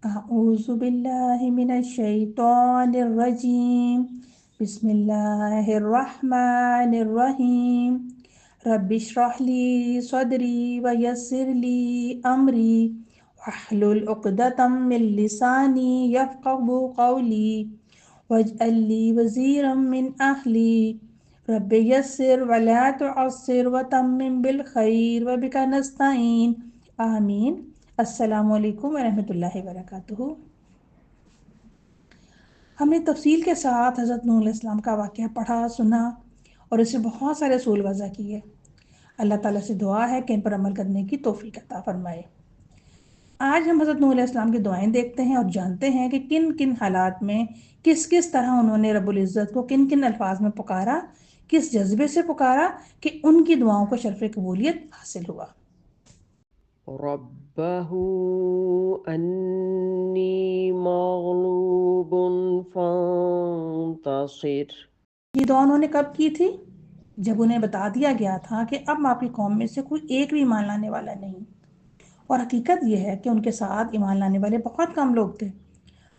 أعوذ بالله من الشيطان الرجيم. بسم الله الرحمن الرحيم. رب اشرح لي صدري ويسر لي أمري واحلل عقدة من لساني يفقه قولي واجعل لي وزيرا من أهلي. رب يسر ولا تعسر وتمم بالخير وبك نستعين. آمین. السلام علیکم ورحمۃ اللہ وبرکاتہ. ہم نے تفصیل کے ساتھ حضرت نوح علیہ السلام کا واقعہ پڑھا، سنا اور اس سے بہت سارے اصول وضع کیے. اللہ تعالیٰ سے دعا ہے کہ ان پر عمل کرنے کی توفیق عطا فرمائے. آج ہم حضرت نوح علیہ السلام کی دعائیں دیکھتے ہیں اور جانتے ہیں کہ کن کن حالات میں کس کس طرح انہوں نے رب العزت کو کن کن الفاظ میں پکارا، کس جذبے سے پکارا کہ ان کی دعاؤں کو شرف قبولیت حاصل ہوا. ربه أني مغلوب فانتصر. یہ دعا انہوں نے کب کی تھی؟ جب انہیں بتا دیا گیا تھا کہ اب آپ کی قوم میں سے کوئی ایک بھی ایمان لانے والا نہیں. اور حقیقت یہ ہے کہ ان کے ساتھ ایمان لانے والے بہت کم لوگ تھے.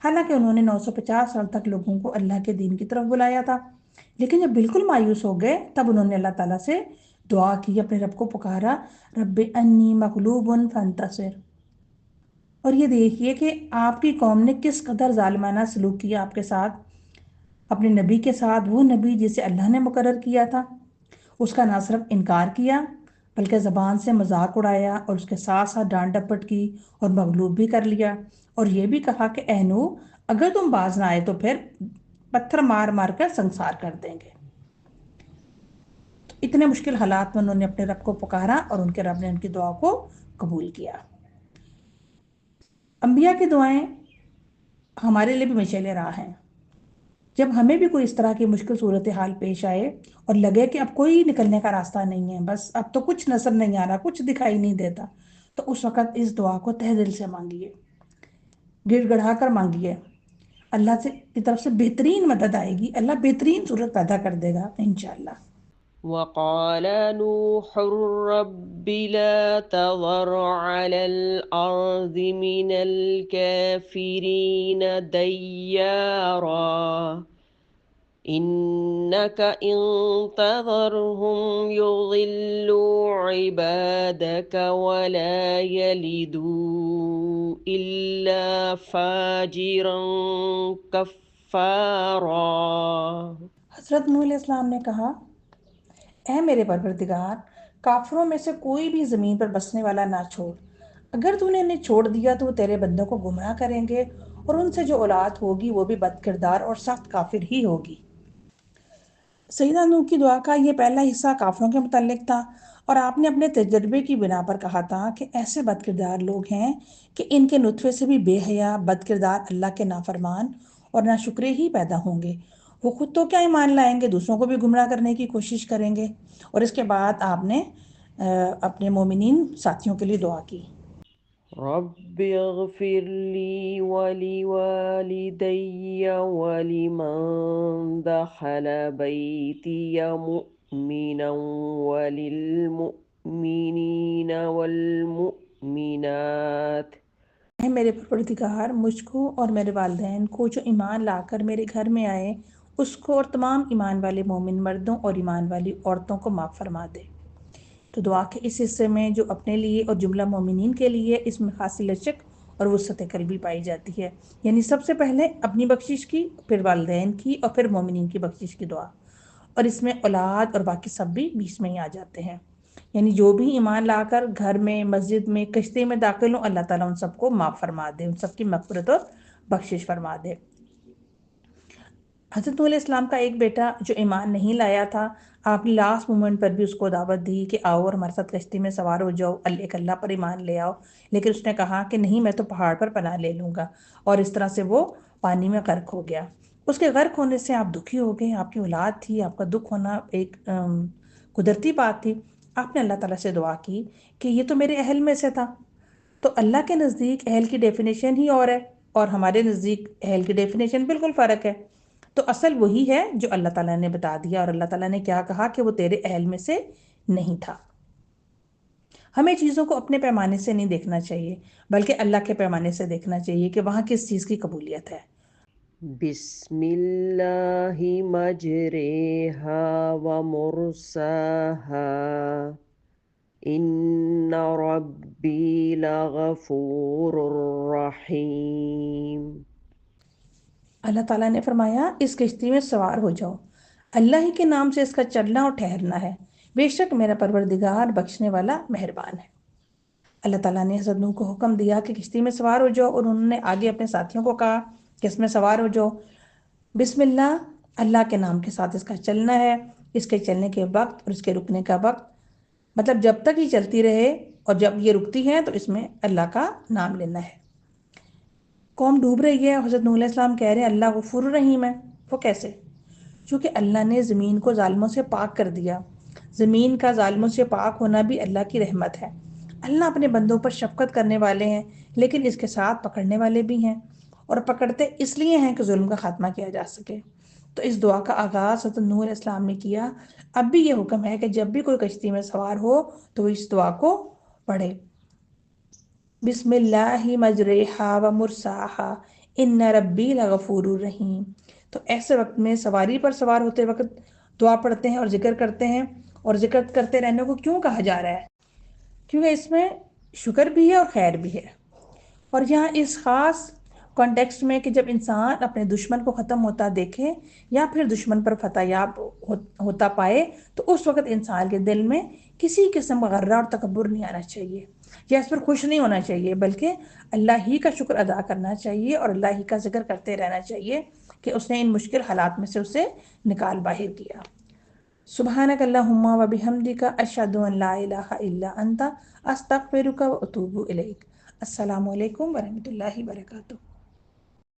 حالانکہ انہوں نے 950 سال تک لوگوں کو اللہ کے دین کی طرف بلایا تھا، لیکن جب بالکل مایوس ہو گئے تب انہوں نے اللہ تعالیٰ سے دعا کی، اپنے رب کو پکارا، رب انی مغلوب فانتصر. اور یہ دیکھیے کہ آپ کی قوم نے کس قدر ظالمانہ سلوک کیا آپ کے ساتھ، اپنے نبی کے ساتھ، وہ نبی جسے اللہ نے مقرر کیا تھا. اس کا نہ صرف انکار کیا بلکہ زبان سے مذاق اڑایا اور اس کے ساتھ ساتھ ڈانٹ ڈپٹ کی اور مغلوب بھی کر لیا. اور یہ بھی کہا کہ اے نوح، اگر تم باز نہ آئے تو پھر پتھر مار مار کر سنسار کر دیں گے. اتنے مشکل حالات میں انہوں نے اپنے رب کو پکارا اور ان کے رب نے ان کی دعا کو قبول کیا. انبیاء کی دعائیں ہمارے لیے بھی مشعل راہ ہیں. جب ہمیں بھی کوئی اس طرح کی مشکل صورتحال پیش آئے اور لگے کہ اب کوئی نکلنے کا راستہ نہیں ہے، بس اب تو کچھ نظر نہیں آ رہا، کچھ دکھائی نہیں دیتا، تو اس وقت اس دعا کو تہ دل سے مانگیے، گڑ گڑا کر مانگیے. اللہ سے کی طرف سے بہترین مدد آئے گی، اللہ بہترین صورت پیدا کر دے گا انشاءاللہ. وقال نوح رب لا تذر على الأرض من الكافرين ديارا إنك إن تذرهم يضلوا عبادك ولا يلدوا إلا فاجرا كفارا. حضرت نوح علیہ السلام نے کہا، اے میرے پروردگار، کافروں میں سے کوئی بھی زمین پر بسنے والا نہ چھوڑ. اگر تو نے انہیں چھوڑ دیا تو وہ تیرے بندوں کو گمراہ کریں گے اور ان سے جو اولاد ہوگی وہ بھی بد کردار اور سخت کافر ہی ہوگی. سیدہ نوح کی دعا کا یہ پہلا حصہ کافروں کے متعلق تھا اور آپ نے اپنے تجربے کی بنا پر کہا تھا کہ ایسے بد کردار لوگ ہیں کہ ان کے نطفے سے بھی بے حیا، بد کردار، اللہ کے نافرمان اور ناشکرے ہی پیدا ہوں گے. وہ خود تو کیا ایمان لائیں گے، دوسروں کو بھی گمراہ کرنے کی کوشش کریں گے. اور اس کے بعد آپ نے اپنے مومنین ساتھیوں کے لیے دعا کی. رب اغفر لي ولوالدي ولمن دخل بيتي مؤمنا وللمؤمنين والمؤمنات. اے میرے پروردگار، مجھ کو اور میرے والدین کو جو ایمان لا کر میرے گھر میں آئے، اس کو اور تمام ایمان والے مومن مردوں اور ایمان والی عورتوں کو معاف فرما دے. تو دعا کے اس حصے میں جو اپنے لیے اور جملہ مومنین کے لیے، اس میں خاصی لچک اور وسعت قلبی پائی جاتی ہے. یعنی سب سے پہلے اپنی بخشش کی، پھر والدین کی اور پھر مومنین کی بخشش کی دعا. اور اس میں اولاد اور باقی سب بھی بیچ میں ہی آ جاتے ہیں. یعنی جو بھی ایمان لا کر گھر میں، مسجد میں، کشتی میں داخل ہوں، اللہ تعالیٰ ان سب کو معاف فرما دے، ان سب کی مغفرت اور بخشش فرما دے. حضرت نوح علیہ السلام کا ایک بیٹا جو ایمان نہیں لایا تھا، آپ نے لاسٹ مومنٹ پر بھی اس کو دعوت دی کہ آؤ اور ہمارے ساتھ کشتی میں سوار ہو جاؤ، ایک اللہ پر ایمان لے آؤ. لیکن اس نے کہا کہ نہیں، میں تو پہاڑ پر پناہ لے لوں گا، اور اس طرح سے وہ پانی میں غرق ہو گیا. اس کے غرق ہونے سے آپ دکھی ہو گئے، آپ کی اولاد تھی، آپ کا دکھ ہونا ایک قدرتی بات تھی. آپ نے اللہ تعالیٰ سے دعا کی کہ یہ تو میرے اہل میں سے تھا. تو اللہ کے نزدیک اہل کی ڈیفینیشن ہی اور ہے اور ہمارے نزدیک اہل کی ڈیفینیشن بالکل فرق ہے. تو اصل وہی ہے جو اللہ تعالیٰ نے بتا دیا، اور اللہ تعالیٰ نے کیا کہا کہ وہ تیرے اہل میں سے نہیں تھا. ہمیں چیزوں کو اپنے پیمانے سے نہیں دیکھنا چاہیے، بلکہ اللہ کے پیمانے سے دیکھنا چاہیے کہ وہاں کس چیز کی قبولیت ہے۔ بسم اللہ مجریہا ومرساہا ان ربی لغفور رحیم۔ اللہ تعالیٰ نے فرمایا اس کشتی میں سوار ہو جاؤ، اللہ ہی کے نام سے اس کا چلنا اور ٹھہرنا ہے، بے شک میرا پروردگار بخشنے والا مہربان ہے۔ اللہ تعالیٰ نے حضرت نوح کو حکم دیا کہ کشتی میں سوار ہو جاؤ، اور انہوں نے آگے اپنے ساتھیوں کو کہا کہ اس میں سوار ہو جاؤ، بسم اللہ، اللہ کے نام کے ساتھ اس کا چلنا ہے، اس کے چلنے کے وقت اور اس کے رکنے کا وقت، مطلب جب تک یہ چلتی رہے اور جب یہ رکتی ہے تو اس میں اللہ کا نام لینا ہے۔ قوم ڈوب رہی ہے، حضرت نوح علیہ السلام کہہ رہے ہیں اللہ غفور رحیم ہے۔ وہ کیسے؟ چونکہ اللہ نے زمین کو ظالموں سے پاک کر دیا۔ زمین کا ظالموں سے پاک ہونا بھی اللہ کی رحمت ہے۔ اللہ اپنے بندوں پر شفقت کرنے والے ہیں، لیکن اس کے ساتھ پکڑنے والے بھی ہیں، اور پکڑتے اس لیے ہیں کہ ظلم کا خاتمہ کیا جا سکے۔ تو اس دعا کا آغاز حضرت نوح علیہ السلام نے کیا۔ اب بھی یہ حکم ہے کہ جب بھی کوئی کشتی میں سوار ہو تو وہ اس دعا کو پڑھے، بسم اللہ مجریہا و مرساہا ان ربی لغفور رحیم۔ تو ایسے وقت میں سواری پر سوار ہوتے وقت دعا پڑھتے ہیں اور ذکر کرتے ہیں، اور ذکر کرتے رہنے کو کیوں کہا جا رہا ہے؟ کیونکہ اس میں شکر بھی ہے اور خیر بھی ہے۔ اور یہاں اس خاص کانٹیکسٹ میں کہ جب انسان اپنے دشمن کو ختم ہوتا دیکھے یا پھر دشمن پر فتح یاب ہوتا پائے، تو اس وقت انسان کے دل میں کسی قسم کا غرہ اور تکبر نہیں آنا چاہیے، یا اس پر خوش نہیں ہونا چاہیے، بلکہ اللہ ہی کا شکر ادا کرنا چاہیے اور اللہ ہی کا ذکر کرتے رہنا چاہیے کہ اس نے ان مشکل حالات میں سے اسے نکال باہر کیا۔ سبحانک اللہم و بحمدک اشہد ان لا الہ الا انت استغفرک و اتوب الیک۔ السلام علیکم ورحمۃ اللہ وبرکاتہ۔